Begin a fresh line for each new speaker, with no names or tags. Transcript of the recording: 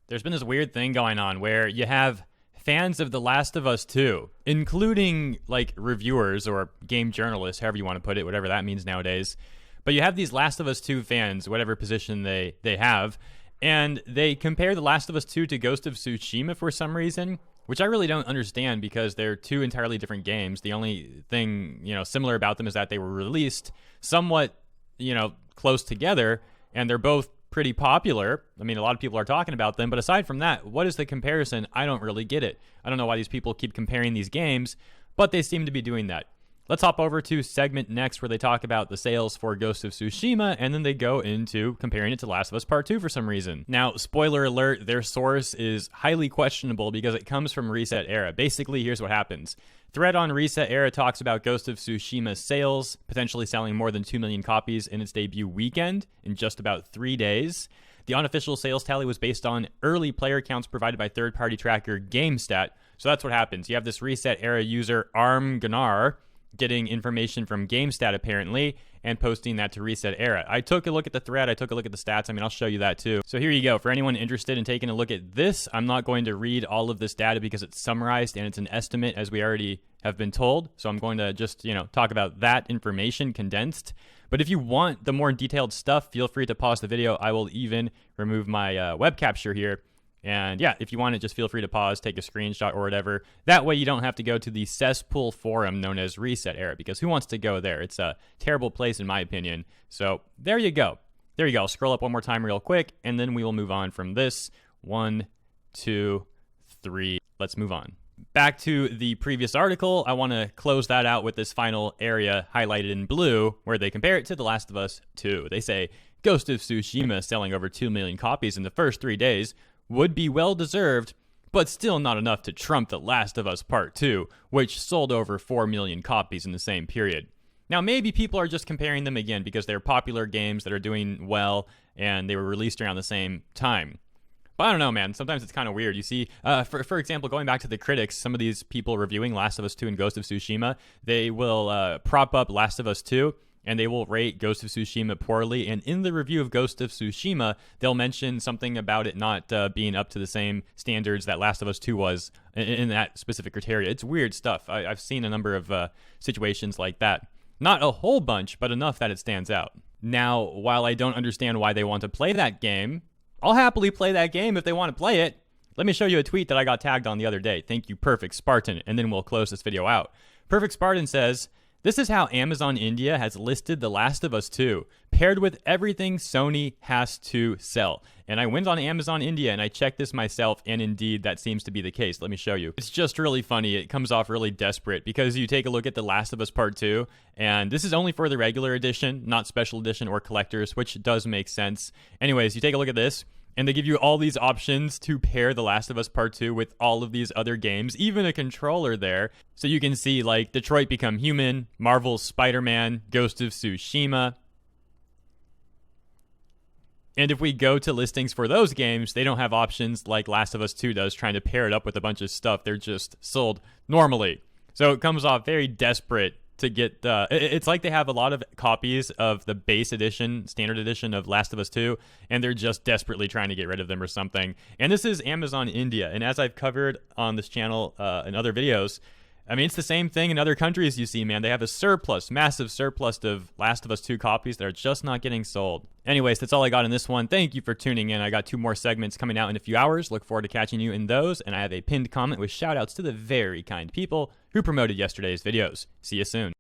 There's been this weird thing going on where you have fans of The Last of Us 2, including like reviewers or game journalists, however you want to put it, whatever that means nowadays. But you have these Last of Us 2 fans, whatever position they have, and they compare The Last of Us 2 to Ghost of Tsushima for some reason, which I really don't understand because they're two entirely different games. The only thing, similar about them is that they were released somewhat, close together, and they're both pretty popular. I mean, a lot of people are talking about them, but aside from that, what is the comparison? I don't really get it. I don't know why these people keep comparing these games, but they seem to be doing that. Let's hop over to segment next where they talk about the sales for Ghost of Tsushima, and then they go into comparing it to Last of Us Part 2 for some reason. Now, spoiler alert, their source is highly questionable because it comes from Reset Era. Basically, here's what happens. Thread on Reset Era talks about Ghost of Tsushima's sales, potentially selling more than 2 million copies in its debut weekend in just about 3 days. The unofficial sales tally was based on early player counts provided by third-party tracker GameStat. So that's what happens. You have this Reset Era user, ArmGnar, getting information from GameStat apparently and posting that to Reset Era. I took a look at the thread. I took a look at the stats. I mean, I'll show you that too. So here you go. For anyone interested in taking a look at this, I'm not going to read all of this data because it's summarized and it's an estimate as we already have been told. So I'm going to just, talk about that information condensed. But if you want the more detailed stuff, feel free to pause the video. I will even remove my web capture here. And yeah, if you want it, just feel free to pause, take a screenshot or whatever. That way you don't have to go to the cesspool forum known as Reset Era, because who wants to go there? It's a terrible place in my opinion. So there you go. There you go. I'll scroll up one more time real quick, and then we will move on from this. 1, 2, 3. Let's move on. Back to the previous article, I want to close that out with this final area highlighted in blue, where they compare it to The Last of Us 2. They say, Ghost of Tsushima selling over 2 million copies in the first 3 days would be well-deserved, but still not enough to trump The Last of Us Part 2, which sold over 4 million copies in the same period. Now, maybe people are just comparing them again because they're popular games that are doing well, and they were released around the same time. But I don't know, man. Sometimes it's kind of weird. You see, for example, going back to the critics, some of these people reviewing Last of Us 2 and Ghost of Tsushima, they will prop up Last of Us 2, and they will rate Ghost of Tsushima poorly. And in the review of Ghost of Tsushima, they'll mention something about it not being up to the same standards that Last of Us 2 was in that specific criteria. It's weird stuff. I've seen a number of situations like that. Not a whole bunch, but enough that it stands out. Now, while I don't understand why they want to play that game, I'll happily play that game if they want to play it. Let me show you a tweet that I got tagged on the other day. Thank you, Perfect Spartan, and then we'll close this video out. Perfect Spartan says, this is how Amazon India has listed The Last of Us 2, paired with everything Sony has to sell. And I went on Amazon India and I checked this myself, and indeed that seems to be the case. Let me show you. It's just really funny. It comes off really desperate because you take a look at The Last of Us Part 2, and this is only for the regular edition, not special edition or collectors, which does make sense. Anyways, you take a look at this, and they give you all these options to pair The Last of Us Part 2 with all of these other games, even a controller there. So you can see like Detroit Become Human, Marvel's Spider-Man, Ghost of Tsushima. And if we go to listings for those games, they don't have options like Last of Us 2 does, trying to pair it up with a bunch of stuff. They're just sold normally. So it comes off very desperate to get it's like they have a lot of copies of the base edition, standard edition of Last of Us 2, and they're just desperately trying to get rid of them or something. And this is Amazon India, and as I've covered on this channel in other videos, I mean, it's the same thing in other countries you see, man. They have a surplus, massive surplus of Last of Us 2 copies that are just not getting sold. Anyways, that's all I got in this one. Thank you for tuning in. I got 2 more segments coming out in a few hours. Look forward to catching you in those. And I have a pinned comment with shout outs to the very kind people who promoted yesterday's videos. See you soon.